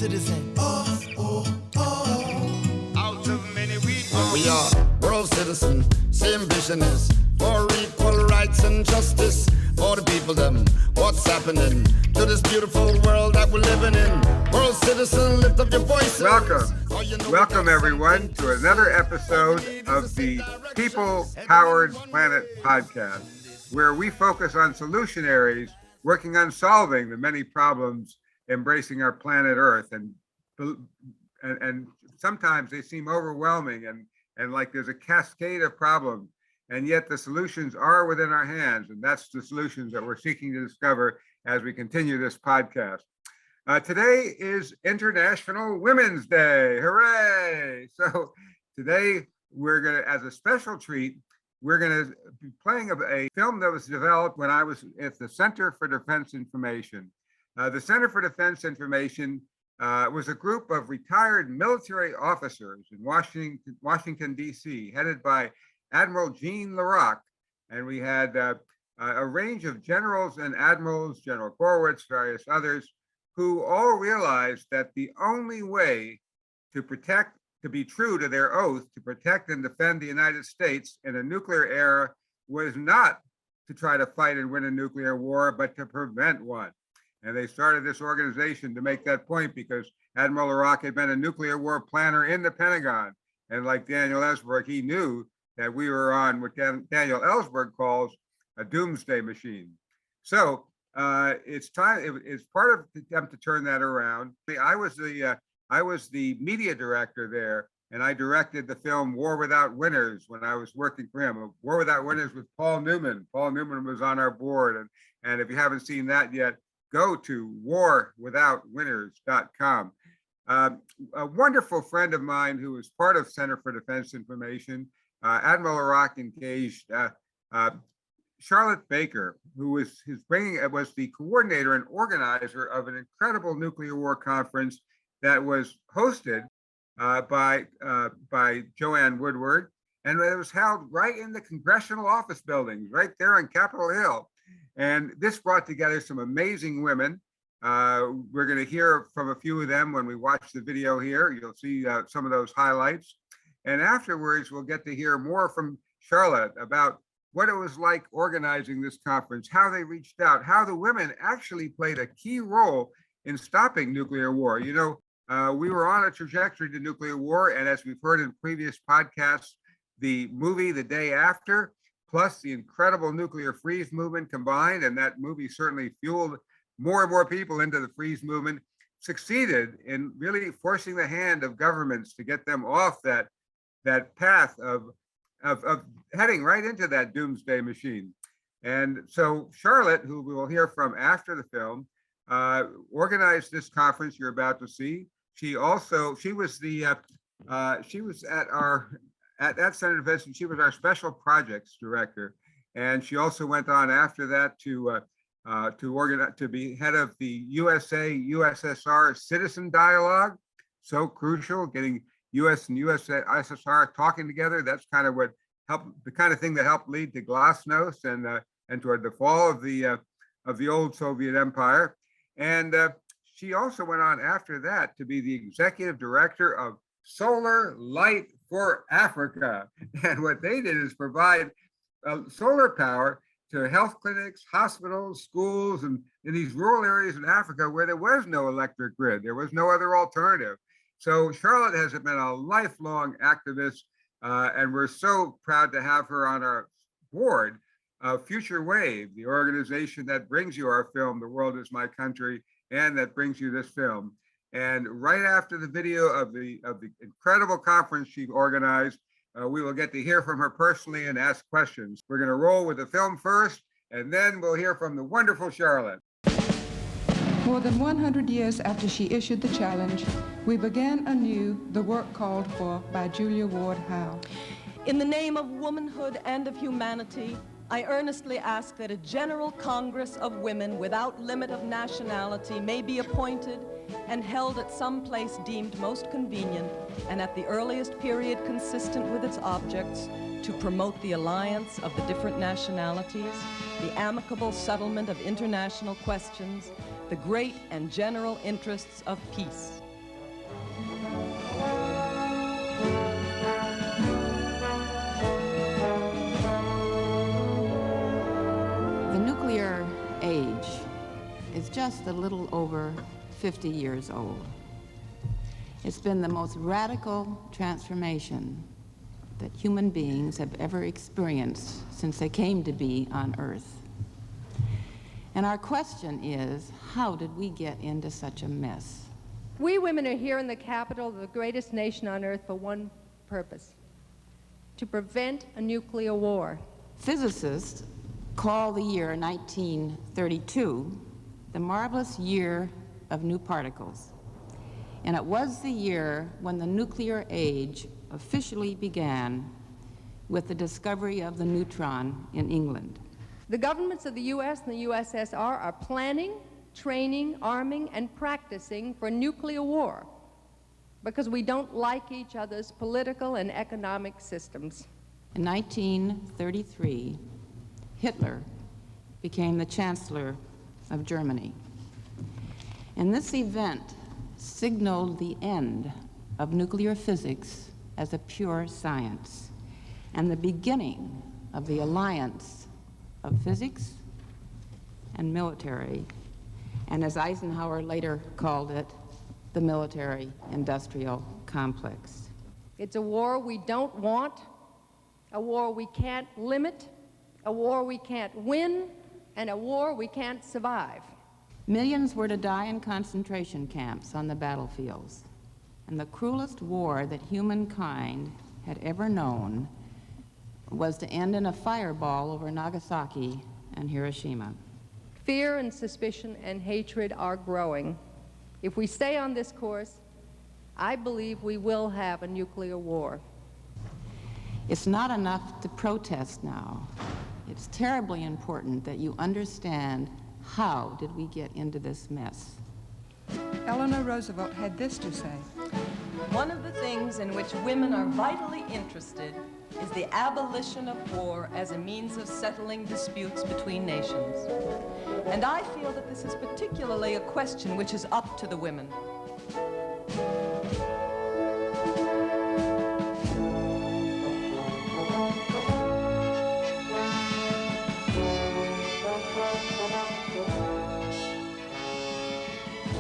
citizen. Out of many we are world citizens. Same vision is for equal rights and justice for the people them. What's happening to this beautiful world that we're living in? World citizen, lift up your voices. Welcome everyone to another episode of the People Powered Planet podcast, where we focus on solutionaries working on solving the many problems embracing our planet Earth, and sometimes they seem overwhelming and like there's a cascade of problems, and yet the solutions are within our hands, and that's the solutions that we're seeking to discover as we continue this podcast. Today is International Women's Day. Hooray! So today we're going to, as a special treat, we're going to be playing a film that was developed when I was at the Center for Defense Information. The Center for Defense Information was a group of retired military officers in Washington, D.C., headed by Admiral Jean LaRocque. And we had a range of generals and admirals, General Gorwitz, various others, who all realized that the only way to be true to their oath, to protect and defend the United States in a nuclear era, was not to try to fight and win a nuclear war, but to prevent one. And they started this organization to make that point because Admiral LaRocque had been a nuclear war planner in the Pentagon. And like Daniel Ellsberg, he knew that we were on what Daniel Ellsberg calls a doomsday machine. So it's time. It's part of the attempt to turn that around. I was the media director there, and I directed the film War Without Winners when I was working for him. War Without Winners with Paul Newman. Paul Newman was on our board, and if you haven't seen that yet, go to warwithoutwinners.com. A wonderful friend of mine who was part of Center for Defense Information, Admiral LaRocque engaged Charolett Baker, who was the coordinator and organizer of an incredible nuclear war conference that was hosted by Joanne Woodward, and it was held right in the congressional office buildings, right there on Capitol Hill. And this brought together some amazing women. We're going to hear from a few of them when we watch the video here. You'll see some of those highlights. And afterwards, we'll get to hear more from Charolett about what it was like organizing this conference, how they reached out, how the women actually played a key role in stopping nuclear war. You know, we were on a trajectory to nuclear war, and as we've heard in previous podcasts, the movie The Day After, plus the incredible nuclear freeze movement combined, and that movie certainly fueled more and more people into the freeze movement, succeeded in really forcing the hand of governments to get them off that path of heading right into that doomsday machine. And so Charolett, who we will hear from after the film, organized this conference you're about to see. She was at Center Defense, and she was our special projects director. And she also went on after that to be head of the USA-USSR Citizen Dialogue. So crucial, getting US and USSR talking together. That's kind of what helped, the kind of thing that helped lead to Glasnost and toward the fall of the old Soviet Empire. And she also went on after that to be the executive director of Solar Light for Africa. And what they did is provide solar power to health clinics, hospitals, schools, and in these rural areas in Africa where there was no electric grid. There was no other alternative. So Charolett has been a lifelong activist, and we're so proud to have her on our board of Future Wave, the organization that brings you our film, The World Is My Country, and that brings you this film. And right after the video of the incredible conference she organized, we will get to hear from her personally and ask questions. We're going to roll with the film first, and then we'll hear from the wonderful Charolett. More than 100 years after she issued the challenge, we began anew the work called for by Julia Ward Howe. In the name of womanhood and of humanity, I earnestly ask that a general Congress of women without limit of nationality may be appointed and held at some place deemed most convenient and at the earliest period consistent with its objects to promote the alliance of the different nationalities, the amicable settlement of international questions, the great and general interests of peace. nuclear age is just a little over 50 years old. It's been the most radical transformation that human beings have ever experienced since they came to be on Earth. And our question is, how did we get into such a mess? We women are here in the capital of the greatest nation on earth for one purpose: to prevent a nuclear war. Physicists call the year 1932 the marvelous year of new particles. And it was the year when the nuclear age officially began with the discovery of the neutron in England. The governments of the U.S. and the USSR are planning, training, arming, and practicing for nuclear war because we don't like each other's political and economic systems. In 1933, Hitler became the Chancellor of Germany. And this event signaled the end of nuclear physics as a pure science and the beginning of the alliance of physics and military, and as Eisenhower later called it, the military-industrial complex. It's a war we don't want, a war we can't limit, a war we can't win, and a war we can't survive. Millions were to die in concentration camps on the battlefields, and the cruelest war that humankind had ever known was to end in a fireball over Nagasaki and Hiroshima. Fear and suspicion and hatred are growing. If we stay on this course, I believe we will have a nuclear war. It's not enough to protest now. It's terribly important that you understand how did we get into this mess. Eleanor Roosevelt had this to say. One of the things in which women are vitally interested is the abolition of war as a means of settling disputes between nations. And I feel that this is particularly a question which is up to the women.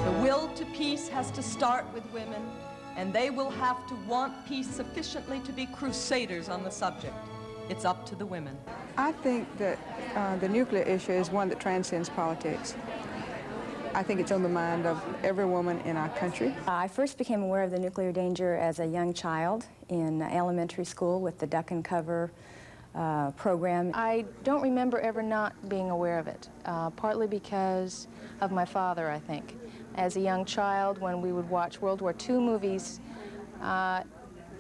The will to peace has to start with women, and they will have to want peace sufficiently to be crusaders on the subject. It's up to the women. I think that the nuclear issue is one that transcends politics. I think it's on the mind of every woman in our country. I first became aware of the nuclear danger as a young child in elementary school with the Duck and Cover program. I don't remember ever not being aware of it, partly because of my father, I think. As a young child, when we would watch World War II movies,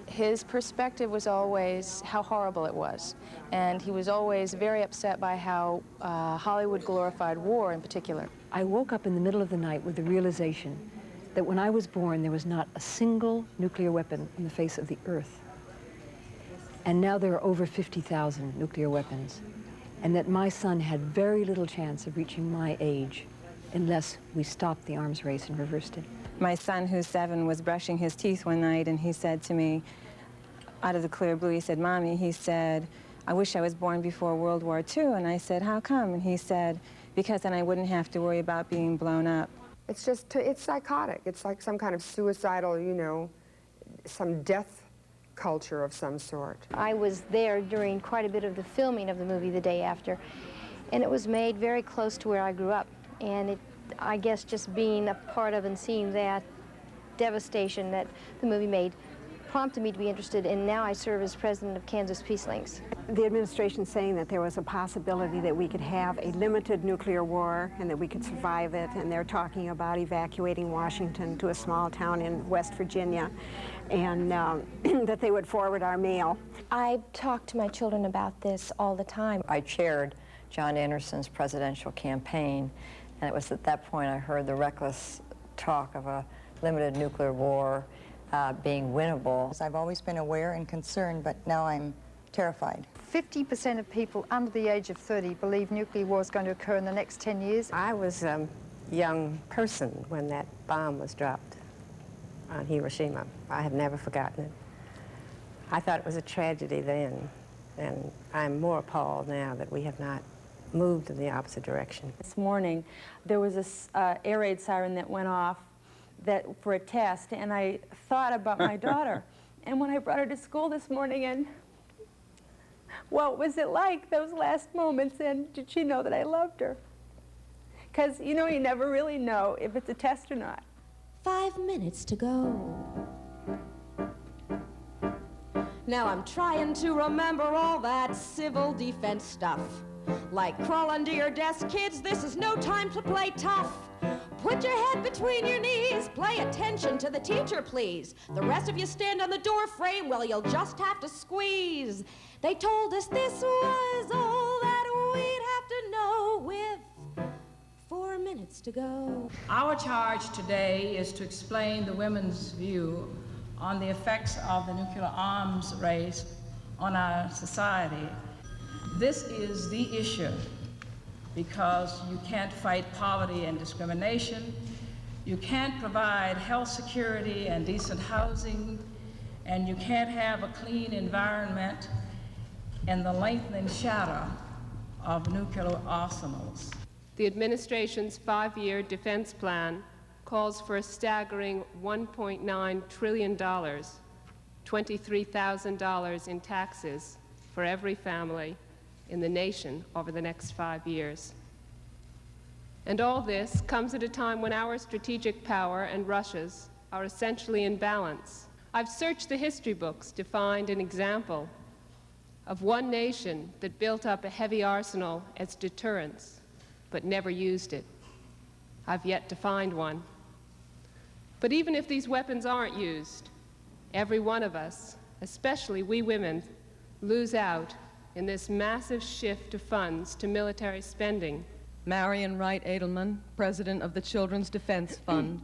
his perspective was always how horrible it was. And he was always very upset by how Hollywood glorified war in particular. I woke up in the middle of the night with the realization that when I was born, there was not a single nuclear weapon on the face of the earth. And now there are over 50,000 nuclear weapons, and that my son had very little chance of reaching my age unless we stopped the arms race and reversed it. My son, who's 7, was brushing his teeth one night, and he said to me, out of the clear blue, he said, "Mommy," he said, "I wish I was born before World War II." And I said, "How come?" And he said, "Because then I wouldn't have to worry about being blown up." It's just, it's psychotic. It's like some kind of suicidal, you know, some death culture of some sort. I was there during quite a bit of the filming of the movie the day after, and it was made very close to where I grew up. And it, I guess just being a part of and seeing that devastation that the movie made prompted me to be interested, and now I serve as president of Kansas Peace Links. The administration saying that there was a possibility that we could have a limited nuclear war and that we could survive it, and they're talking about evacuating Washington to a small town in West Virginia, and that they would forward our mail. I talk to my children about this all the time. I chaired John Anderson's presidential campaign, and it was at that point I heard the reckless talk of a limited nuclear war being winnable. I've always been aware and concerned, but now I'm terrified. 50% of people under the age of 30 believe nuclear war is going to occur in the next 10 years. I was a young person when that bomb was dropped on Hiroshima. I have never forgotten it. I thought it was a tragedy then, and I'm more appalled now that we have not moved in the opposite direction. This morning, there was this air raid siren that went off for a test, and I thought about my daughter. And when I brought her to school this morning, and what was it like, those last moments, and did she know that I loved her? Because, you know, you never really know if it's a test or not. 5 minutes to go. Now I'm trying to remember all that civil defense stuff. Like crawl under your desk, kids, this is no time to play tough. Put your head between your knees, pay attention to the teacher, please. The rest of you stand on the door frame, well, you'll just have to squeeze. They told us this was all that we'd have to know with 4 minutes to go. Our charge today is to explain the women's view on the effects of the nuclear arms race on our society. This is the issue because you can't fight poverty and discrimination, you can't provide health security and decent housing, and you can't have a clean environment in the lengthening shadow of nuclear arsenals. The administration's 5-year defense plan calls for a staggering $1.9 trillion, $23,000 in taxes for every family in the nation over the next 5 years. And all this comes at a time when our strategic power and Russia's are essentially in balance. I've searched the history books to find an example of one nation that built up a heavy arsenal as deterrence, but never used it. I've yet to find one. But even if these weapons aren't used, every one of us, especially we women, lose out in this massive shift of funds to military spending. Marion Wright Edelman, president of the Children's Defense Fund,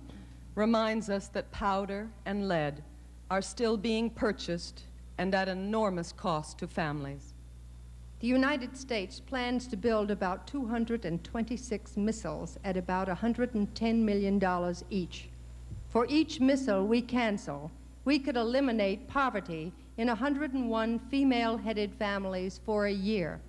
reminds us that powder and lead are still being purchased and at enormous cost to families. The United States plans to build about 226 missiles at about $110 million each. For each missile we cancel, we could eliminate poverty in 101 female-headed families for a year.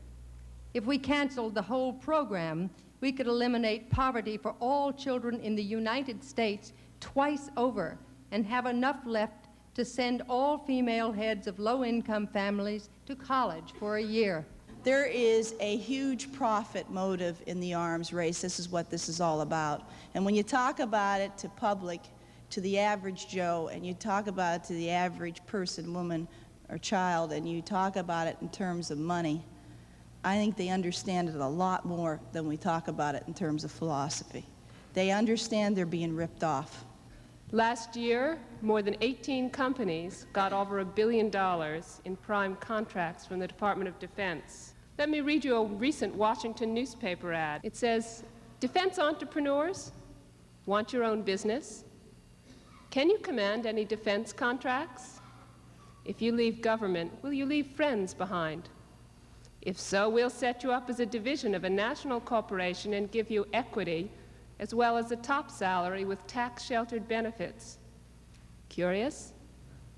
If we canceled the whole program, we could eliminate poverty for all children in the United States twice over and have enough left to send all female heads of low-income families to college for a year. There is a huge profit motive in the arms race. This is what this is all about. And when you talk about it to public, to the average Joe, and you talk about it to the average person, woman, or child, and you talk about it in terms of money, I think they understand it a lot more than we talk about it in terms of philosophy. They understand they're being ripped off. Last year, more than 18 companies got over $1 billion in prime contracts from the Department of Defense. Let me read you a recent Washington newspaper ad. It says, "Defense entrepreneurs, want your own business? Can you command any defense contracts? If you leave government, will you leave friends behind? If so, we'll set you up as a division of a national corporation and give you equity as well as a top salary with tax-sheltered benefits. Curious?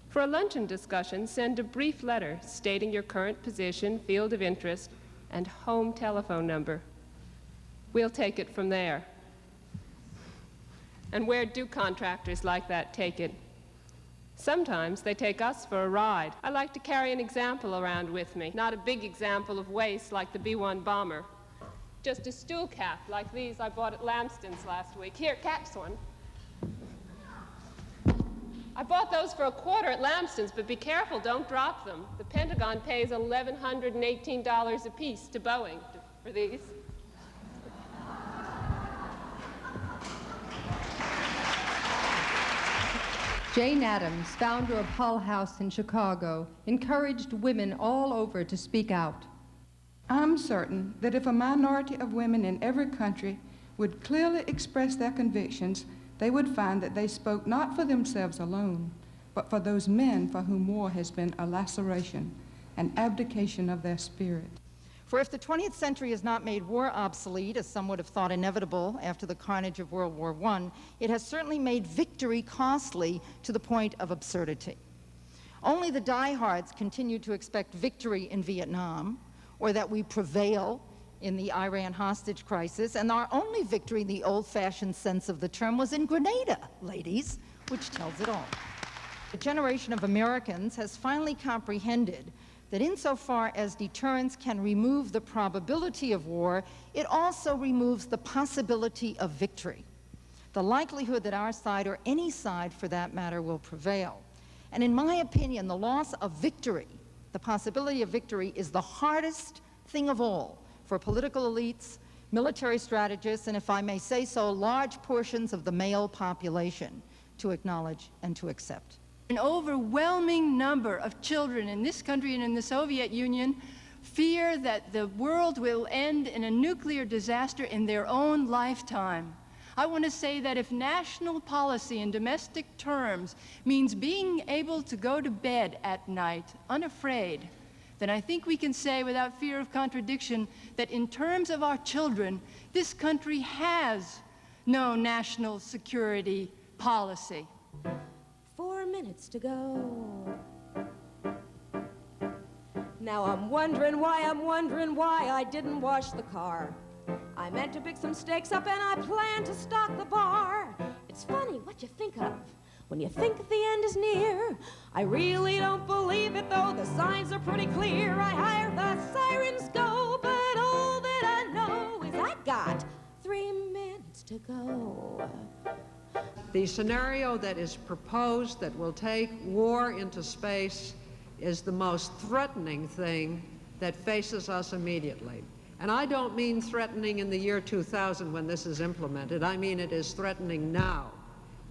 For a luncheon discussion, send a brief letter stating your current position, field of interest, and home telephone number. We'll take it from there." And where do contractors like that take it? Sometimes they take us for a ride. I like to carry an example around with me, not a big example of waste like the B-1 bomber. Just a stool cap like these I bought at Lamston's last week. Here, catch one. I bought those for $1 at Lamston's, but be careful, don't drop them. The Pentagon pays $1,118 apiece to Boeing for these. Jane Addams, founder of Hull House in Chicago, encouraged women all over to speak out. I'm certain that if a minority of women in every country would clearly express their convictions, they would find that they spoke not for themselves alone, but for those men for whom war has been a laceration, an abdication of their spirit. For if the 20th century has not made war obsolete, as some would have thought inevitable after the carnage of World War I, it has certainly made victory costly to the point of absurdity. Only the diehards continue to expect victory in Vietnam, or that we prevail in the Iran hostage crisis, and our only victory in the old-fashioned sense of the term was in Grenada, ladies, which tells it all. A generation of Americans has finally comprehended that insofar as deterrence can remove the probability of war, it also removes the possibility of victory, the likelihood that our side, or any side for that matter, will prevail. And in my opinion, the loss of victory, the possibility of victory, is the hardest thing of all for political elites, military strategists, and if I may say so, large portions of the male population to acknowledge and to accept. An overwhelming number of children in this country and in the Soviet Union fear that the world will end in a nuclear disaster in their own lifetime. I want to say that if national policy in domestic terms means being able to go to bed at night unafraid, then I think we can say without fear of contradiction that in terms of our children, this country has no national security policy. 4 minutes to go. Now I'm wondering why I didn't wash the car. I meant to pick some steaks up and I planned to stock the bar. It's funny what you think of when you think the end is near. I really don't believe it though, the signs are pretty clear. I hear the sirens go, but all that I know is I got 3 minutes to go. The scenario that is proposed that will take war into space is the most threatening thing that faces us immediately. And I don't mean threatening in the year 2000 when this is implemented. I mean it is threatening now,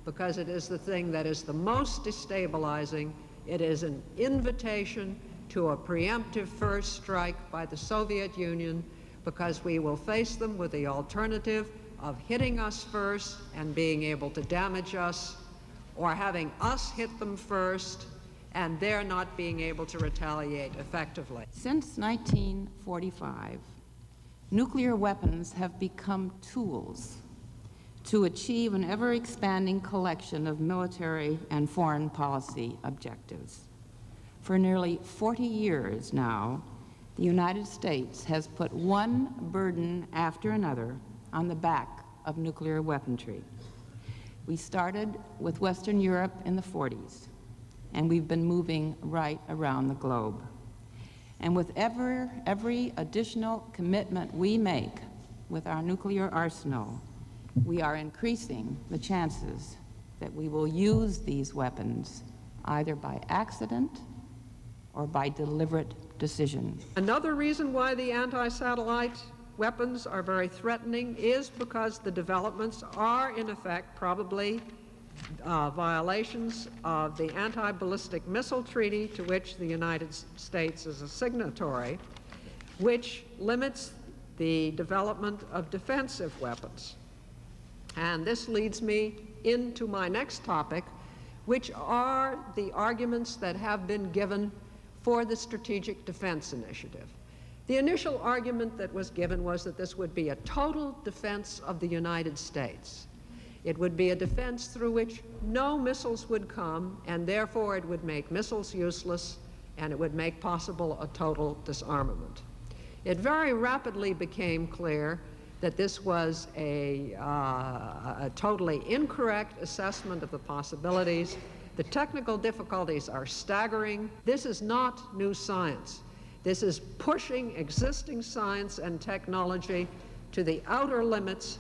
because it is the thing that is the most destabilizing. It is an invitation to a preemptive first strike by the Soviet Union, because we will face them with the alternative of hitting us first and being able to damage us, or having us hit them first and they're not being able to retaliate effectively. Since 1945, nuclear weapons have become tools to achieve an ever-expanding collection of military and foreign policy objectives. For nearly 40 years now, the United States has put one burden after another on the back of nuclear weaponry. We started with Western Europe in the 40s, and we've been moving right around the globe. And with every additional commitment we make with our nuclear arsenal, we are increasing the chances that we will use these weapons either by accident or by deliberate decision. Another reason why the anti-satellite weapons are very threatening is because the developments are, in effect, probably violations of the Anti-Ballistic Missile Treaty, to which the United States is a signatory, which limits the development of defensive weapons. And this leads me into my next topic, which are the arguments that have been given for the Strategic Defense Initiative. The initial argument that was given was that this would be a total defense of the United States. It would be a defense through which no missiles would come, and therefore it would make missiles useless, and it would make possible a total disarmament. It very rapidly became clear that this was a totally incorrect assessment of the possibilities. The technical difficulties are staggering. This is not new science. This is pushing existing science and technology to the outer limits,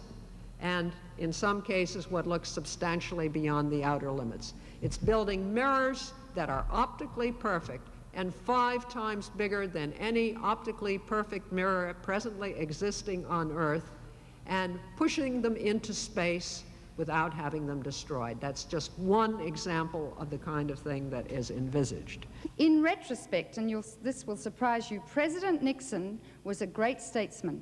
and in some cases what looks substantially beyond the outer limits. It's building mirrors that are optically perfect and 5 times bigger than any optically perfect mirror presently existing on Earth, and pushing them into space without having them destroyed. That's just one example of the kind of thing that is envisaged. In retrospect, and this will surprise you, President Nixon was a great statesman.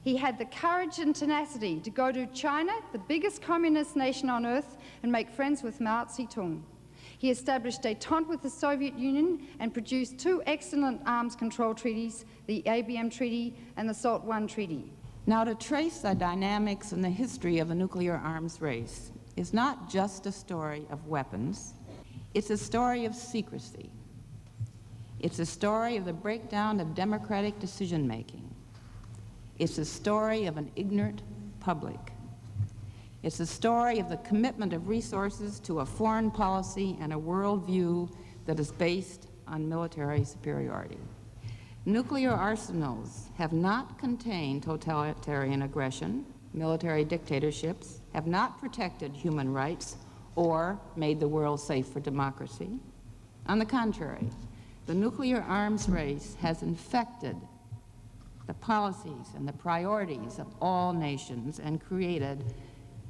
He had the courage and tenacity to go to China, the biggest communist nation on earth, and make friends with Mao Zedong. He established détente with the Soviet Union and produced 2 excellent arms control treaties, the ABM Treaty and the SALT I Treaty. Now, to trace the dynamics and the history of a nuclear arms race is not just a story of weapons, it's a story of secrecy. It's a story of the breakdown of democratic decision-making. It's the story of an ignorant public. It's the story of the commitment of resources to a foreign policy and a worldview that is based on military superiority. Nuclear arsenals have not contained totalitarian aggression. Military dictatorships have not protected human rights or made the world safe for democracy. On the contrary, the nuclear arms race has infected the policies and the priorities of all nations and created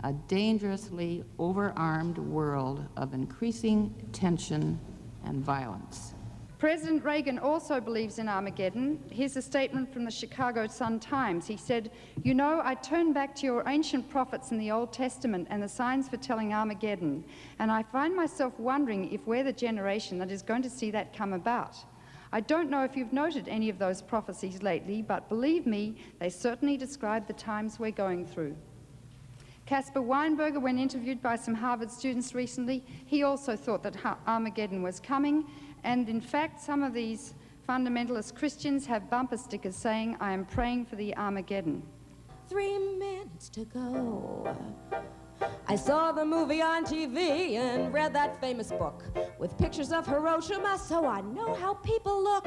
a dangerously overarmed world of increasing tension and violence. President Reagan also believes in Armageddon. Here's a statement from the Chicago Sun-Times. He said, "You know, I turn back to your ancient prophets in the Old Testament and the signs foretelling Armageddon, and I find myself wondering if we're the generation that is going to see that come about. I don't know if you've noted any of those prophecies lately, but believe me, they certainly describe the times we're going through." Caspar Weinberger, when interviewed by some Harvard students recently, he also thought that Armageddon was coming, and in fact, some of these fundamentalist Christians have bumper stickers saying, "I am praying for the Armageddon." 3 minutes to go. I saw the movie on TV and read that famous book with pictures of Hiroshima, so I know how people look.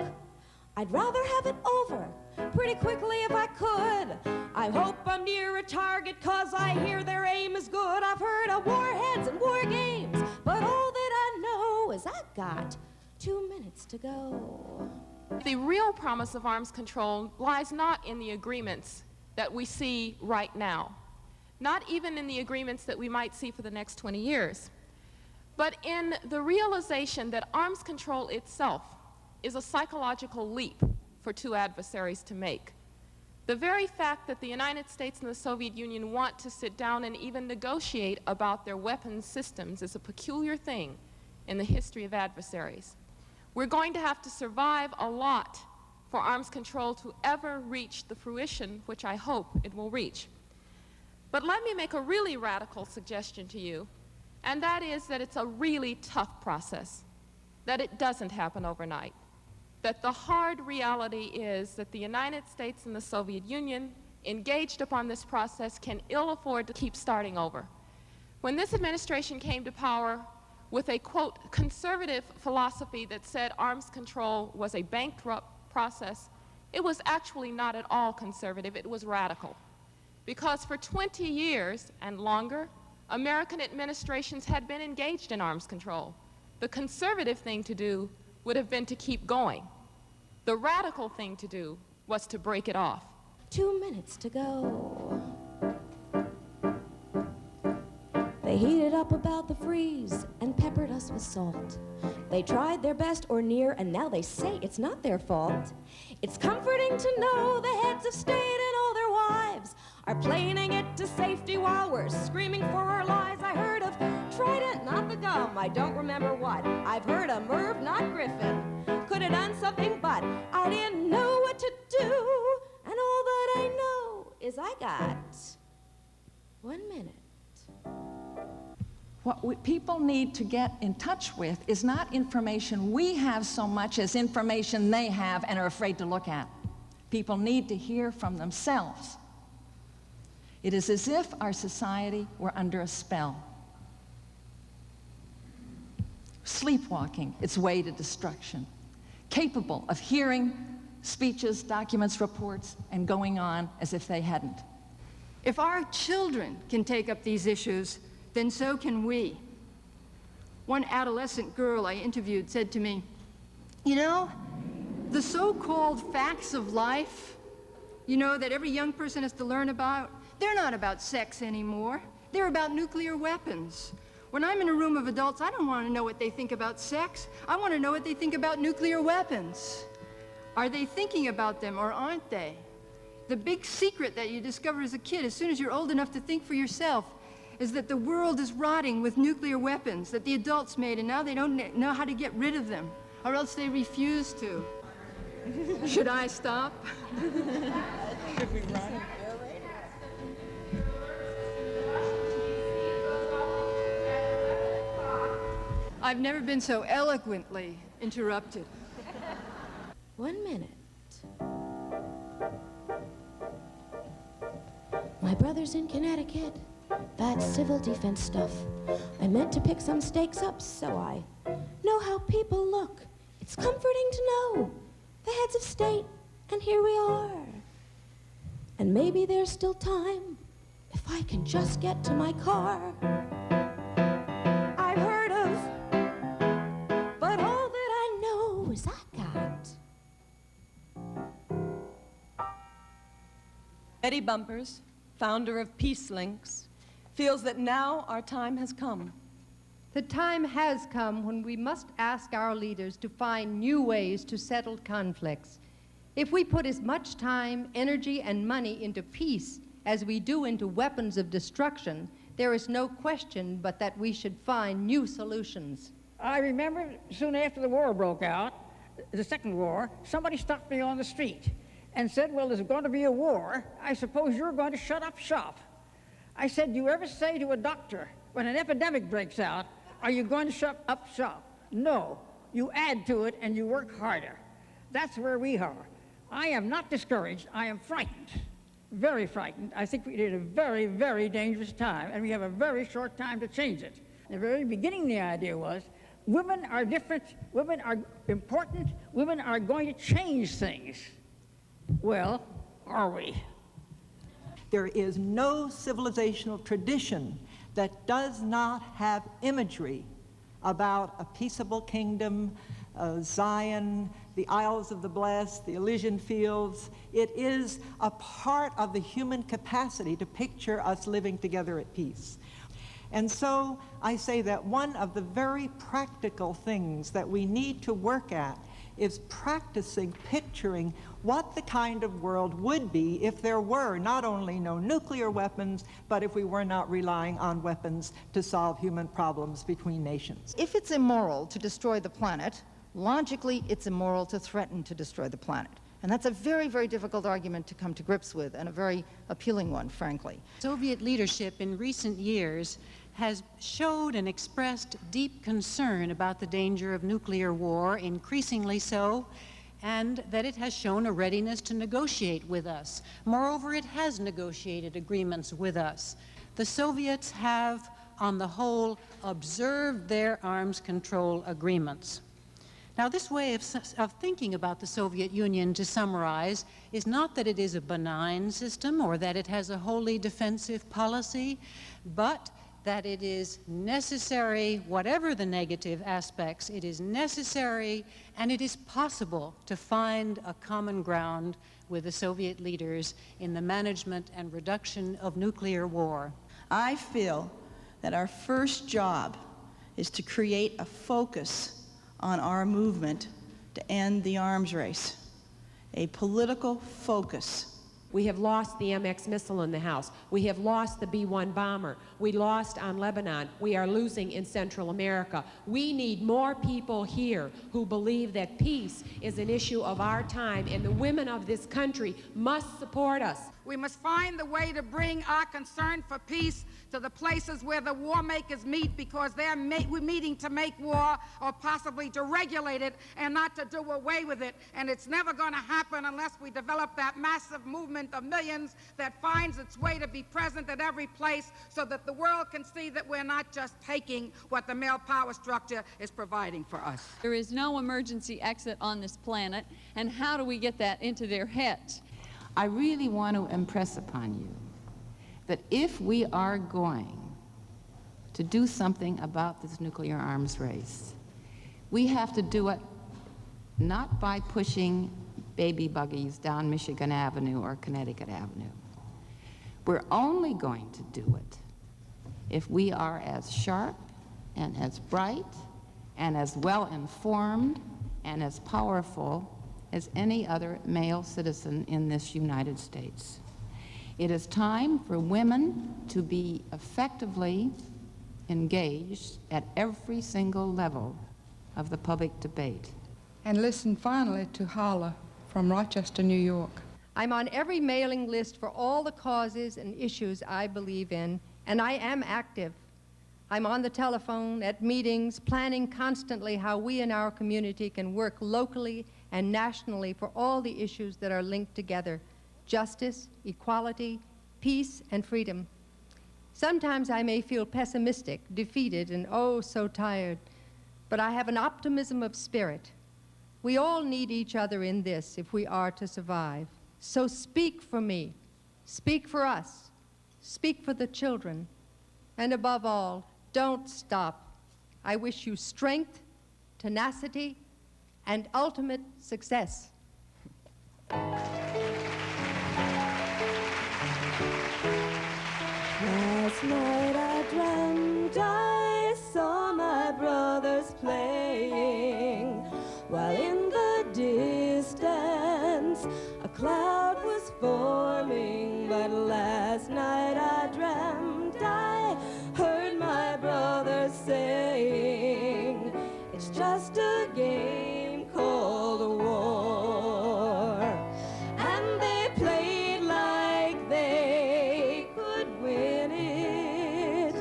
I'd rather have it over pretty quickly if I could. I hope I'm near a target, 'cause I hear their aim is good. I've heard of warheads and war games, but all that I know is I've got 2 minutes to go. The real promise of arms control lies not in the agreements that we see right now, not even in the agreements that we might see for the next 20 years, but in the realization that arms control itself is a psychological leap for two adversaries to make. The very fact that the United States and the Soviet Union want to sit down and even negotiate about their weapons systems is a peculiar thing in the history of adversaries. We're going to have to survive a lot for arms control to ever reach the fruition which I hope it will reach. But let me make a really radical suggestion to you, and that is that it's a really tough process, that it doesn't happen overnight, that the hard reality is that the United States and the Soviet Union, engaged upon this process, can ill afford to keep starting over. When this administration came to power with a, quote, conservative philosophy that said arms control was a bankrupt process, it was actually not at all conservative, it was radical. Because for 20 years and longer, American administrations had been engaged in arms control. The conservative thing to do would have been to keep going. The radical thing to do was to break it off. 2 minutes to go. They heated up about the freeze and peppered us with salt. They tried their best or near, and now they say it's not their fault. It's comforting to know the heads of state and all their wives are planning it to safety while we're screaming for our lives. I heard of Trident, not the gum, I don't remember what. I've heard of Merv, not Griffin. Could have done something, but I didn't know what to do. And all that I know is I got 1 minute. What people need to get in touch with is not information we have so much as information they have and are afraid to look at. People need to hear from themselves. It is as if our society were under a spell, sleepwalking its way to destruction, capable of hearing speeches, documents, reports, and going on as if they hadn't. If our children can take up these issues, then so can we. One adolescent girl I interviewed said to me, "You know, the so-called facts of life, you know, that every young person has to learn about, they're not about sex anymore. They're about nuclear weapons. When I'm in a room of adults, I don't want to know what they think about sex. I want to know what they think about nuclear weapons. Are they thinking about them or aren't they? The big secret that you discover as a kid, as soon as you're old enough to think for yourself, is that the world is rotting with nuclear weapons that the adults made, and now they don't know how to get rid of them, or else they refuse to." Should I stop? Should we run? I've never been so eloquently interrupted. 1 minute. My brother's in Connecticut. That's civil defense stuff. I meant to pick some stakes up so I know how people look. It's comforting to know the heads of state, and here we are. And maybe there's still time if I can just get to my car. I've heard of, but all that I know is I got. Betty Bumpers, founder of Peace Links, feels that now our time has come. The time has come when we must ask our leaders to find new ways to settle conflicts. If we put as much time, energy, and money into peace as we do into weapons of destruction, there is no question but that we should find new solutions. I remember soon after the war broke out, the Second War, somebody stopped me on the street and said, well, there's going to be a war. I suppose you're going to shut up shop. I said, do you ever say to a doctor, when an epidemic breaks out, are you going to shut up shop? No. You add to it and you work harder. That's where we are. I am not discouraged. I am frightened, very frightened. I think we're in a very, very dangerous time, and we have a very short time to change it. In the very beginning, the idea was women are different, women are important, women are going to change things. Well, are we? There is no civilizational tradition that does not have imagery about a peaceable kingdom, Zion, the Isles of the Blessed, the Elysian Fields. It is a part of the human capacity to picture us living together at peace. And so I say that one of the very practical things that we need to work at is practicing picturing what the kind of world would be if there were not only no nuclear weapons, but if we were not relying on weapons to solve human problems between nations. If it's immoral to destroy the planet, logically it's immoral to threaten to destroy the planet. And that's a very, very difficult argument to come to grips with, and a very appealing one, frankly. Soviet leadership in recent years has showed and expressed deep concern about the danger of nuclear war, increasingly so, and that it has shown a readiness to negotiate with us. Moreover, it has negotiated agreements with us. The Soviets have, on the whole, observed their arms control agreements. Now, this way of thinking about the Soviet Union, to summarize, is not that it is a benign system or that it has a wholly defensive policy, but that it is necessary, whatever the negative aspects, it is necessary and it is possible to find a common ground with the Soviet leaders in the management and reduction of nuclear war. I feel that our first job is to create a focus on our movement to end the arms race, a political focus. We have lost the MX missile in the House. We have lost the B-1 bomber. We lost on Lebanon. We are losing in Central America. We need more people here who believe that peace is an issue of our time, and the women of this country must support us. We must find the way to bring our concern for peace to the places where the war makers meet, because they're meeting to make war or possibly to regulate it and not to do away with it. And it's never going to happen unless we develop that massive movement of millions that finds its way to be present at every place, so that the world can see that we're not just taking what the male power structure is providing for us. There is no emergency exit on this planet, and how do we get that into their heads? I really want to impress upon you that if we are going to do something about this nuclear arms race, we have to do it not by pushing baby buggies down Michigan Avenue or Connecticut Avenue. We're only going to do it if we are as sharp and as bright and as well informed and as powerful as any other male citizen in this United States. It is time for women to be effectively engaged at every single level of the public debate. And listen finally to Hala from Rochester, New York. I'm on every mailing list for all the causes and issues I believe in, and I am active. I'm on the telephone, at meetings, planning constantly how we in our community can work locally and nationally for all the issues that are linked together: justice, equality, peace, and freedom. Sometimes I may feel pessimistic, defeated, and oh so tired, but I have an optimism of spirit. We all need each other in this if we are to survive. So speak for me, speak for us, speak for the children, and above all, don't stop. I wish you strength, tenacity, and ultimate success. Last night I dreamt I saw my brothers playing, while in the distance a cloud was forming. But last night I dreamt I heard my brothers saying, it's just a game called a war. And they played like they could win it,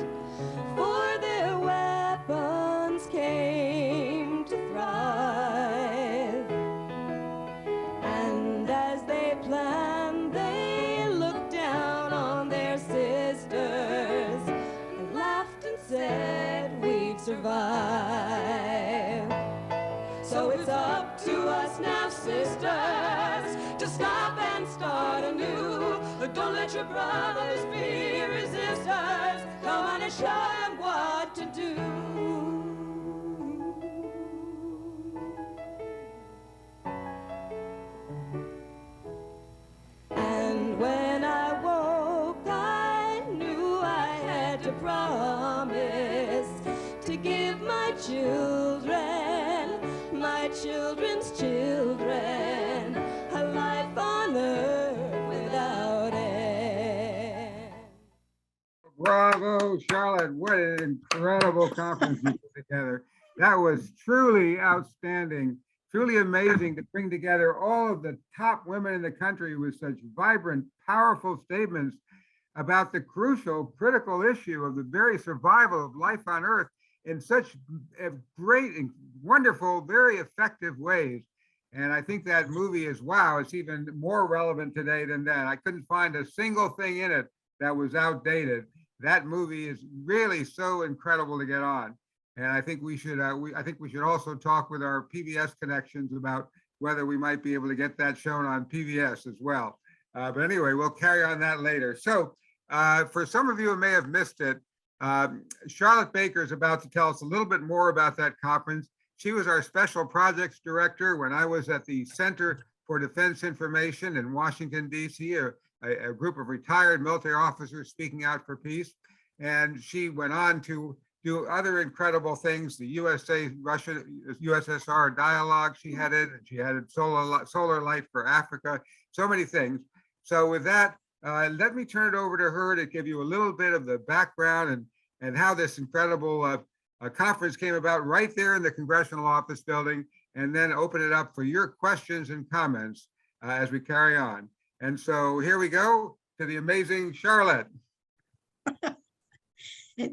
for their weapons came to thrive. And as they planned, they looked down on their sisters and laughed and said, we'd survive. So it's up to us now, sisters, to stop and start anew. Don't let your brothers be resistors. Come on and show them what to do. And when I woke, I knew I had to promise to give my children, my children's children, a life on earth without end. Bravo, Charlotte. What an incredible conference you put together. That was truly outstanding, truly amazing to bring together all of the top women in the country with such vibrant, powerful statements about the crucial, critical issue of the very survival of life on Earth in such great and wonderful, very effective ways. And I think that movie is, wow, it's even more relevant today than then. I couldn't find a single thing in it that was outdated. That movie is really so incredible to get on. And I think we should also talk with our PBS connections about whether we might be able to get that shown on PBS as well. But anyway, we'll carry on that later. So for some of you who may have missed it, Charolett Baker is about to tell us a little bit more about that conference. She was our special projects director when I was at the Center for Defense Information in Washington, D.C., a group of retired military officers speaking out for peace. And she went on to do other incredible things, the USA-USSR dialogue she headed, and she headed Solar Light for Africa, so many things. So with that, let me turn it over to her to give you a little bit of the background and how this incredible conference came about right there in the Congressional Office Building, and then open it up for your questions and comments as we carry on. And so here we go to the amazing Charolett.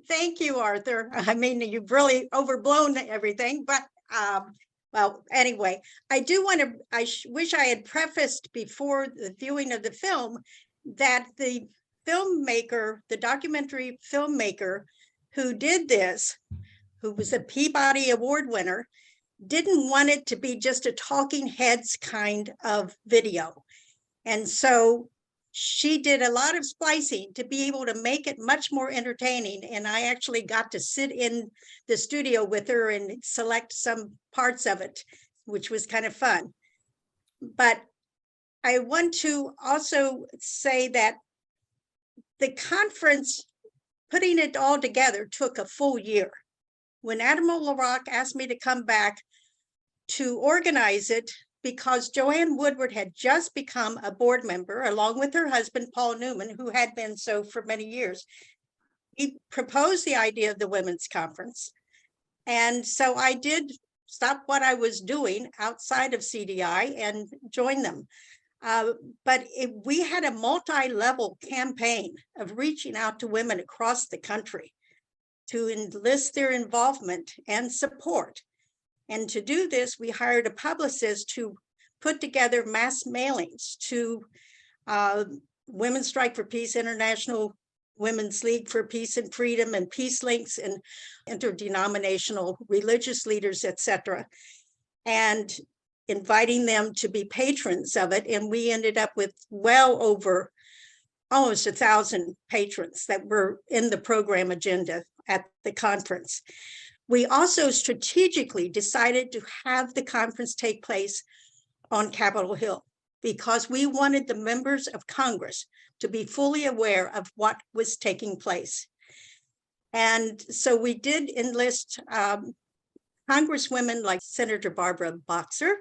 Thank you, Arthur. I mean, you've really overblown everything, but well, anyway, I wish I had prefaced before the viewing of the film that the filmmaker, the documentary filmmaker who did this, who was a Peabody Award winner, didn't want it to be just a talking heads kind of video. And so she did a lot of splicing to be able to make it much more entertaining. And I actually got to sit in the studio with her and select some parts of it, which was kind of fun. But I want to also say that the conference, putting it all together, took a full year. When Admiral LaRocque asked me to come back to organize it, because Joanne Woodward had just become a board member, along with her husband, Paul Newman, who had been so for many years, he proposed the idea of the Women's Conference. And so I did stop what I was doing outside of CDI and join them. But we had a multi-level campaign of reaching out to women across the country to enlist their involvement and support. And to do this, we hired a publicist to put together mass mailings to Women's Strike for Peace, International Women's League for Peace and Freedom, and Peace Links, and interdenominational religious leaders, etc., and inviting them to be patrons of it. And we ended up with well over almost 1,000 patrons that were in the program agenda at the conference. We also strategically decided to have the conference take place on Capitol Hill because we wanted the members of Congress to be fully aware of what was taking place. And so we did enlist Congresswomen like Senator Barbara Boxer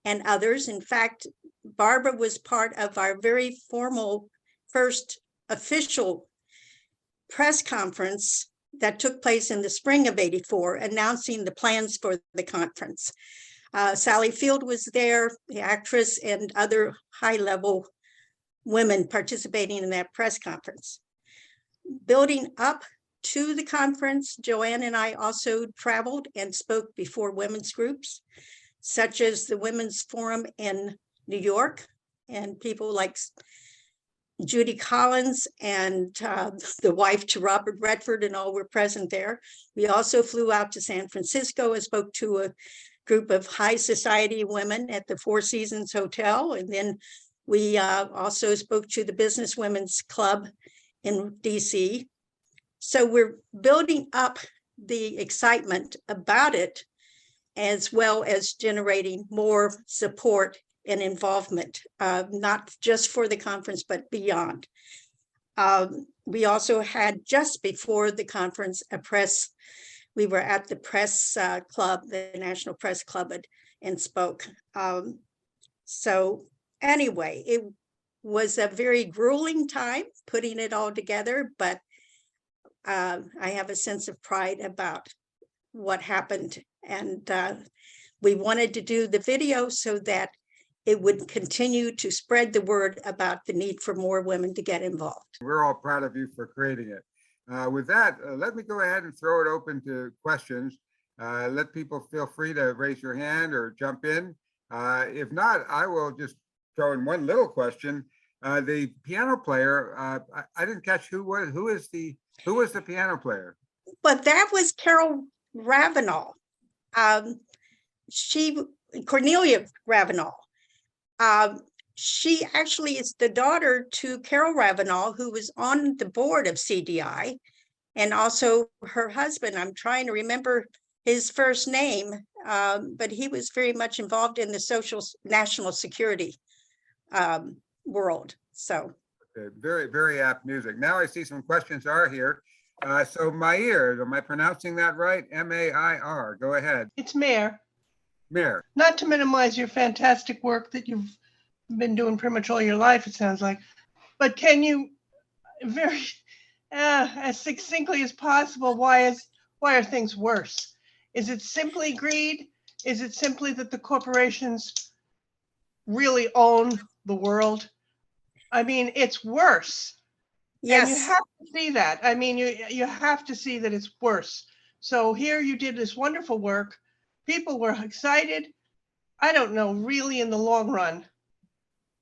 and others. In fact, Barbara was part of our very formal first official press conference that took place in the spring of '84, announcing the plans for the conference. Sally Field was there, the actress, and other high-level women participating in that press conference. Building up to the conference, Joanne and I also traveled and spoke before women's groups, such as the Women's Forum in New York, and people like Judy Collins and the wife to Robert Redford and all were present there. We also flew out to San Francisco and spoke to a group of high society women at the Four Seasons Hotel. And then we also spoke to the Business Women's Club in DC. So we're building up the excitement about it, as well as generating more support and involvement, not just for the conference, but beyond. We also had, just before the conference, we were at the press club, the National Press Club, and spoke. So anyway, it was a very grueling time putting it all together, but I have a sense of pride about what happened. And we wanted to do the video so that it would continue to spread the word about the need for more women to get involved. We're all proud of you for creating it. With that, let me go ahead and throw it open to questions. Let people feel free to raise your hand or jump in. If not, I will just throw in one little question. The piano player, I didn't catch who was the piano player? But that was Carol Ravenel. Cornelia Ravenel. She actually is the daughter to Carol Ravenel, who was on the board of CDI, and also her husband. I'm trying to remember his first name, but he was very much involved in the national security world. So okay, very, very apt music. Now I see some questions are here. So Mair, am I pronouncing that right? M-A-I-R, go ahead. It's Mayor. Mayor. Not to minimize your fantastic work that you've been doing pretty much all your life, it sounds like, but can you very, as succinctly as possible, why are things worse? Is it simply greed? Is it simply that the corporations really own the world? I mean, it's worse. Yes. And you have to see that. I mean, you have to see that it's worse. So here you did this wonderful work. People were excited. I don't know really in the long run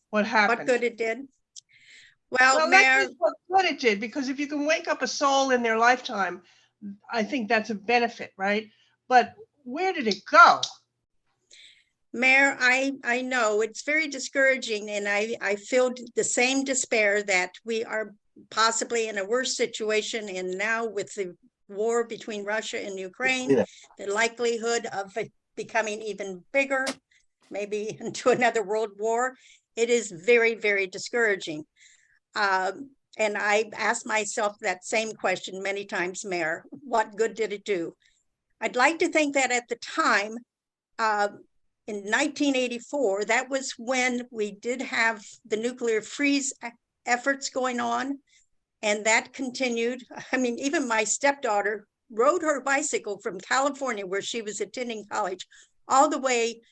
what happened. What good it did? Well, Mayor, what good it did, because if you can wake up a soul in their lifetime, I think that's a benefit, right? But where did it go? Mayor, I know it's very discouraging, and I feel the same despair that we are possibly in a worse situation, and now with the war between Russia and Ukraine, the likelihood of it becoming even bigger, maybe into another world war, it is very, very discouraging. And I asked myself that same question many times, Mayor, what good did it do? I'd like to think that at the time, in 1984, that was when we did have the nuclear freeze efforts going on. And that continued. I mean, even my stepdaughter rode her bicycle from California, where she was attending college, all the way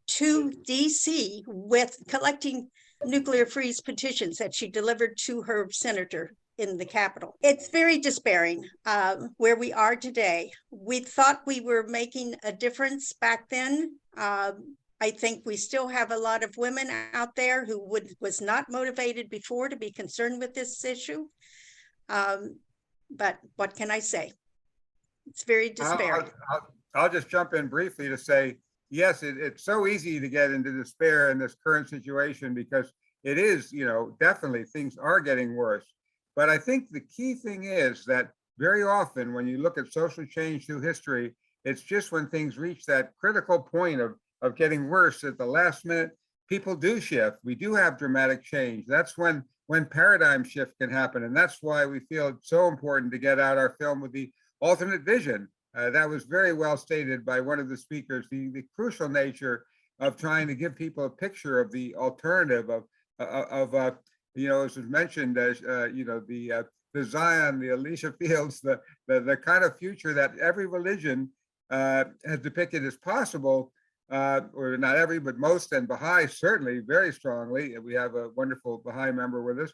to DC with collecting nuclear freeze petitions that she delivered to her senator in the Capitol. It's very despairing where we are today. We thought we were making a difference back then. I I think we still have a lot of women out there who was not motivated before to be concerned with this issue. But what can I say? It's very despairing. I'll just jump in briefly to say, yes, it's so easy to get into despair in this current situation because it is, definitely things are getting worse. But I think the key thing is that very often when you look at social change through history, it's just when things reach that critical point of getting worse at the last minute, people do shift. We do have dramatic change. That's when paradigm shift can happen. And that's why we feel it's so important to get out our film with the alternate vision. That was very well stated by one of the speakers, the crucial nature of trying to give people a picture of the alternative of as was mentioned, as the Zion, the Alicia Fields, the kind of future that every religion has depicted as possible, or not every, but most, and Baha'i certainly very strongly. We have a wonderful Baha'i member with us.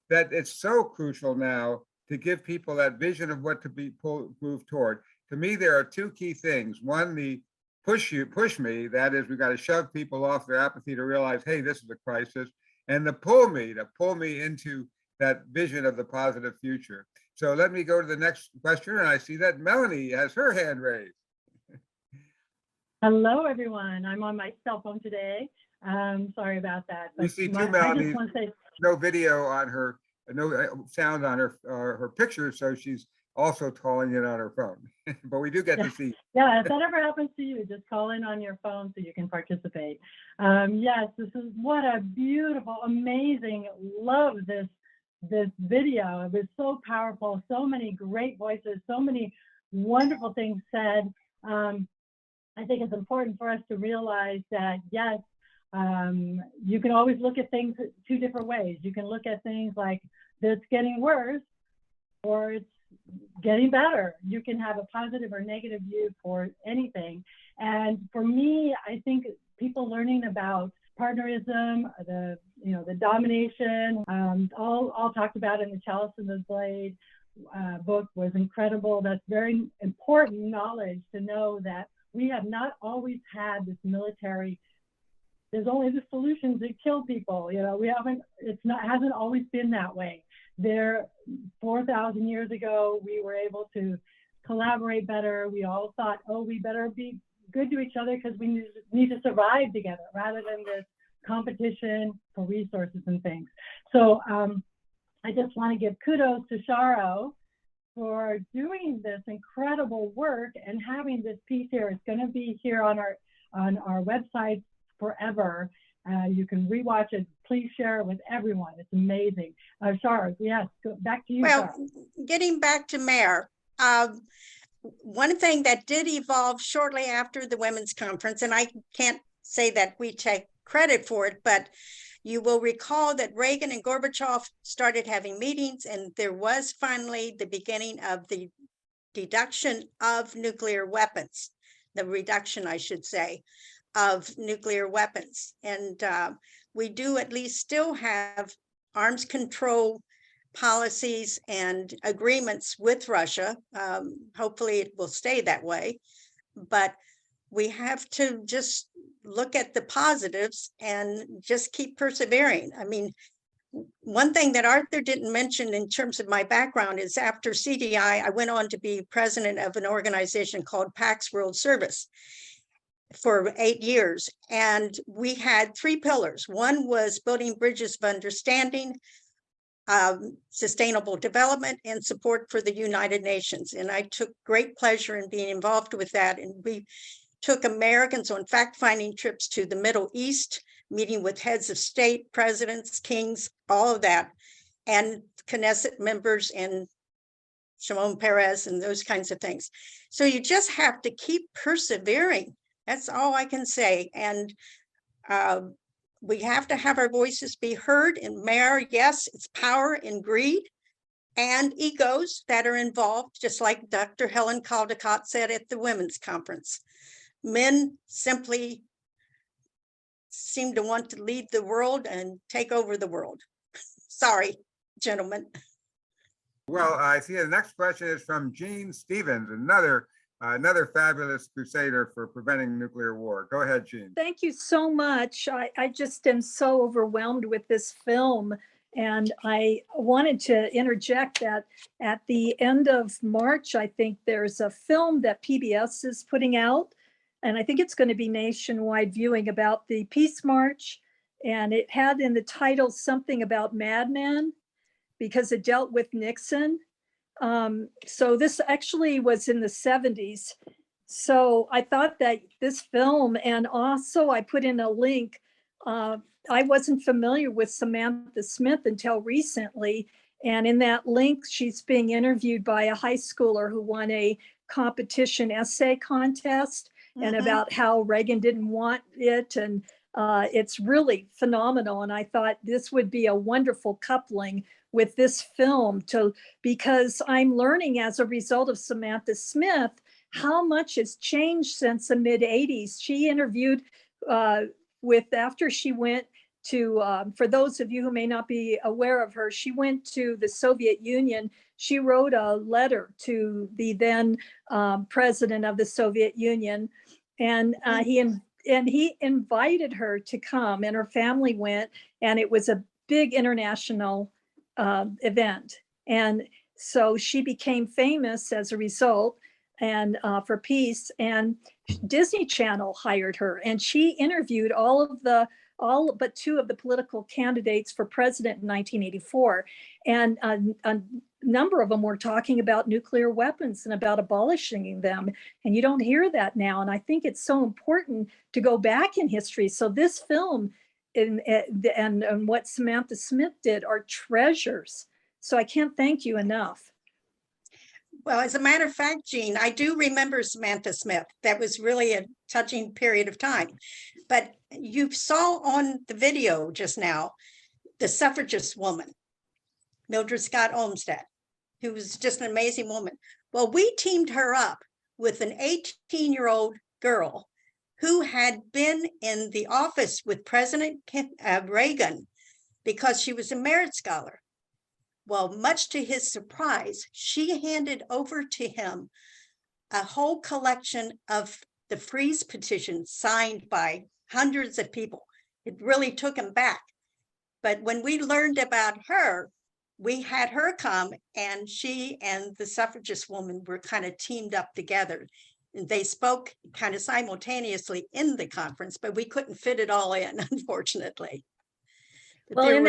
That it's so crucial now to give people that vision of what to move toward. To me, there are two key things. One, the push me, that is, we got to shove people off their apathy to realize, hey, this is a crisis, and the pull me into that vision of the positive future. So let me go to the next question, and I see that Melanie has her hand raised. Hello, everyone. I'm on my cell phone today. Sorry about that. We see two Melanie, no video on her, no sound on her picture, so she's also calling in on her phone. But we do get to see. Yeah, if that ever happens to you, just call in on your phone so you can participate. Yes, this is what a beautiful, amazing, love this video. It was so powerful, so many great voices, so many wonderful things said. I think it's important for us to realize that, yes, you can always look at things two different ways. You can look at things like it's getting worse or it's getting better. You can have a positive or negative view for anything. And for me, I think people learning about partnerism, the domination, all talked about in the Chalice and the Blade book was incredible. That's very important knowledge to know that we have not always had this military. There's only the solutions that kill people. We haven't. Hasn't always been that way. 4,000 years ago, we were able to collaborate better. We all thought, oh, we better be good to each other because we need to survive together, rather than this competition for resources and things. So I just want to give kudos to Charo for doing this incredible work and having this piece here. It's going to be here on our website forever. You can rewatch it. Please share it with everyone. It's amazing. Charo, yes, back to you. Well, Charo. Getting back to Mayor, one thing that did evolve shortly after the Women's Conference, and I can't say that we take credit for it, but you will recall that Reagan and Gorbachev started having meetings, and there was finally the beginning of the reduction of nuclear weapons, the reduction, I should say, of nuclear weapons. And we do at least still have arms control policies and agreements with Russia. Hopefully it will stay that way, but we have to just look at the positives and just keep persevering. I mean, one thing that Arthur didn't mention in terms of my background is after CDI, I went on to be president of an organization called PAX World Service for 8 years. And we had 3 pillars. One was building bridges of understanding, sustainable development, and support for the United Nations. And I took great pleasure in being involved with that. And we took Americans on fact-finding trips to the Middle East, meeting with heads of state, presidents, kings, all of that, and Knesset members and Shimon Peres and those kinds of things. So you just have to keep persevering. That's all I can say. And we have to have our voices be heard. And Mayor, yes, it's power and greed and egos that are involved, just like Dr. Helen Caldicott said at the Women's Conference. Men simply seem to want to lead the world and take over the world. Sorry, gentlemen. Well, I see the next question is from Jean Stevens, another another fabulous crusader for preventing nuclear war. Go ahead, Jean. Thank you so much. I just am so overwhelmed with this film. And I wanted to interject that at the end of March, I think there's a film that PBS is putting out. And I think it's going to be nationwide viewing about the Peace March. And it had in the title something about madmen because it dealt with Nixon. So this actually was in the 70s. So I thought that this film, and also I put in a link, I wasn't familiar with Samantha Smith until recently. And in that link, she's being interviewed by a high schooler who won a competition essay contest and about how Reagan didn't want it. And it's really phenomenal. And I thought this would be a wonderful coupling with this film because I'm learning as a result of Samantha Smith how much has changed since the mid 80s. She interviewed after she went to, for those of you who may not be aware of her, she went to the Soviet Union. She wrote a letter to the then president of the Soviet Union, and he invited her to come, and her family went, and it was a big international event. And so she became famous as a result, and for peace, and Disney Channel hired her, and she interviewed all but two of the political candidates for president in 1984. And a number of them were talking about nuclear weapons and about abolishing them. And you don't hear that now. And I think it's so important to go back in history. So this film and what Samantha Smith did are treasures. So I can't thank you enough. Well, as a matter of fact, Jean, I do remember Samantha Smith. That was really a touching period of time. But you saw on the video just now, the suffragist woman, Mildred Scott Olmsted, who was just an amazing woman. Well, we teamed her up with an 18-year-old girl who had been in the office with President Reagan because she was a Merit Scholar. Well, much to his surprise, she handed over to him a whole collection of the freeze petitions signed by hundreds of people. It really took him back. But when we learned about her, we had her come, and she and the suffragist woman were kind of teamed up together. And they spoke kind of simultaneously in the conference, but we couldn't fit it all in, unfortunately. But well, in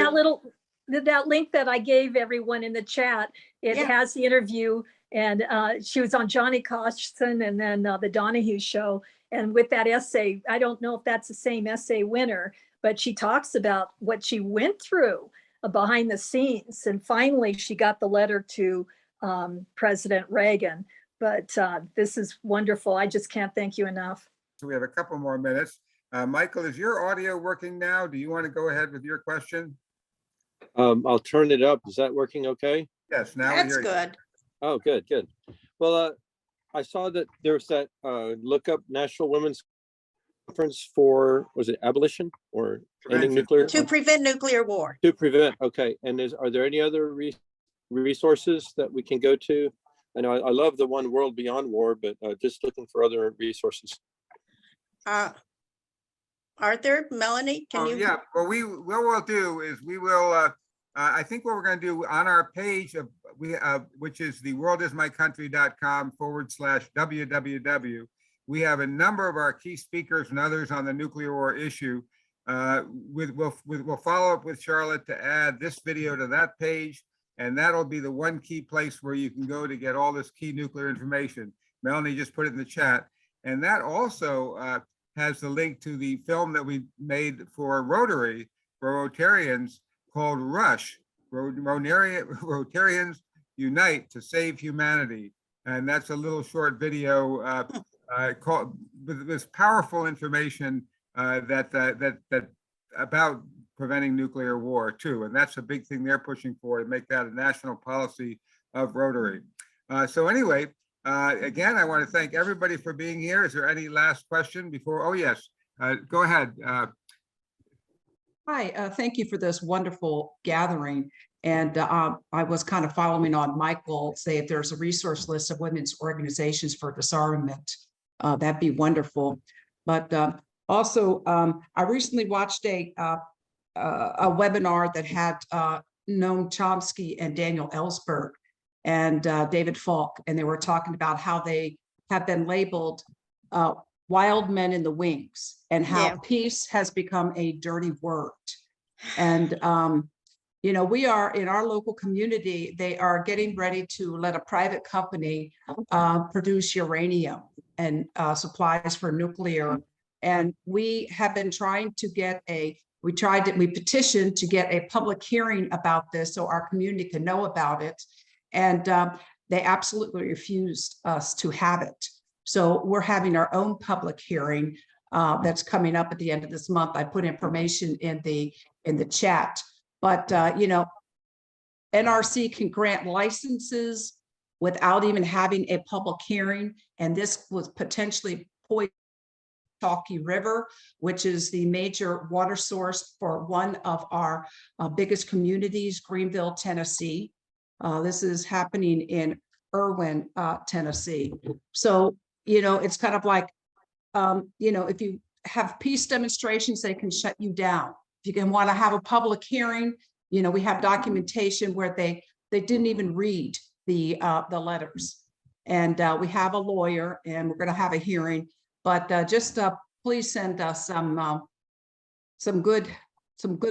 that link that I gave everyone in the chat, it has the interview, and she was on Johnny Carson and then the Donahue Show. And with that essay, I don't know if that's the same essay winner, but she talks about what she went through behind the scenes. And finally, she got the letter to President Reagan. But this is wonderful. I just can't thank you enough. So we have a couple more minutes. Michael, is your audio working now? Do you want to go ahead with your question? I'll turn it up. Is that working okay? Yes, now that's good. Oh, good. Well, I saw that there's that look up National Women's Conference for, was it abolition or ending nuclear? To prevent nuclear war. To prevent, okay. And are there any other resources that we can go to? I know I love the one World Beyond War, but just looking for other resources. Arthur, Melanie, can you? Yeah, well, what we'll do is we will, I think what we're going to do on our page of which is the worldismycountry.com/www. We have a number of our key speakers and others on the nuclear war issue. We'll follow up with Charlotte to add this video to that page, and that'll be the one key place where you can go to get all this key nuclear information. Melanie just put it in the chat, and that also has the link to the film that we made for Rotary, for Rotarians, called Rush, Rotarians Unite to Save Humanity. And that's a little short video called with this powerful information that about preventing nuclear war too. And that's a big thing they're pushing for, to make that a national policy of Rotary. So anyway, again, I want to thank everybody for being here. Is there any last question before? Oh, yes, go ahead. Hi, thank you for this wonderful gathering. And I was kind of following on Michael, say if there's a resource list of women's organizations for disarmament, that'd be wonderful. But also, I recently watched a webinar that had Noam Chomsky and Daniel Ellsberg and David Falk, and they were talking about how they have been labeled wild men in the wings, and how peace has become a dirty word. And you know, we are in our local community, they are getting ready to let a private company produce uranium and supplies for nuclear. And we have been trying to get we petitioned to get a public hearing about this so our community can know about it. And they absolutely refused us to have it. So we're having our own public hearing that's coming up at the end of this month. I put information in the chat. But, you know, NRC can grant licenses without even having a public hearing. And this was potentially poison Chalky River, which is the major water source for one of our biggest communities, Greenville, Tennessee. This is happening in Irwin, Tennessee. So, you know, it's kind of like, you know, if you have peace demonstrations, they can shut you down. If you can want to have a public hearing, you know, we have documentation where they didn't even read the letters. And we have a lawyer, and we're going to have a hearing. But just please send us some good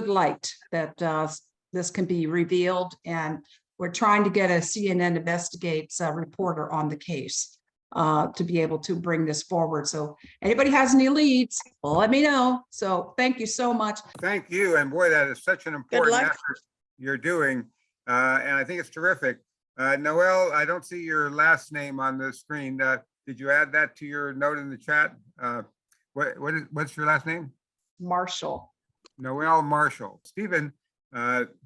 light that this can be revealed. And we're trying to get a CNN Investigates reporter on the case to be able to bring this forward. So anybody has any leads, well, let me know. So thank you so much. Thank you. And boy, that is such an important effort you're doing. And I think it's terrific. Noelle, I don't see your last name on the screen. Did you add that to your note in the chat? What's your last name? Marshall. Noelle Marshall. Stephen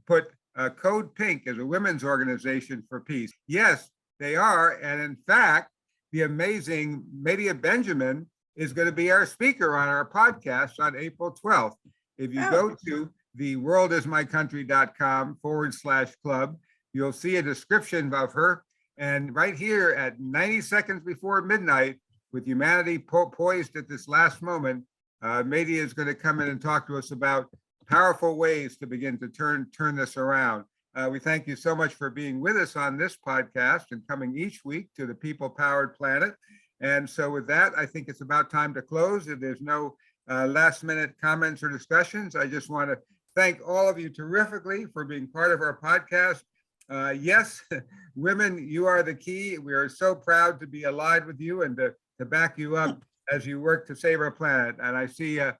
put Code Pink as a women's organization for peace. Yes, they are. And in fact, the amazing Medea Benjamin is going to be our speaker on our podcast on April 12th. If you go to theworldismycountry.com/club, you'll see a description of her. And right here at 90 seconds before midnight, with humanity poised at this last moment, Medea is going to come in and talk to us about powerful ways to begin to turn this around. We thank you so much for being with us on this podcast and coming each week to the People Powered Planet. And so with that, I think it's about time to close. If there's no last minute comments or discussions, I just want to thank all of you terrifically for being part of our podcast. Yes, women, you are the key. We are so proud to be allied with you and to back you up as you work to save our planet. And I see that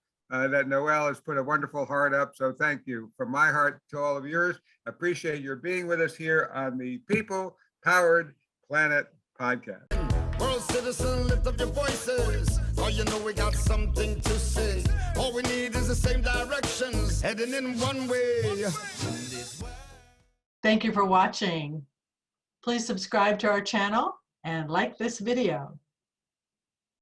Noelle has put a wonderful heart up. So thank you from my heart to all of yours. Appreciate your being with us here on the People Powered Planet podcast. World citizen, lift up your voices. Oh, you know we got something to say. All we need is the same directions, heading in one way. Thank you for watching. Please subscribe to our channel and like this video.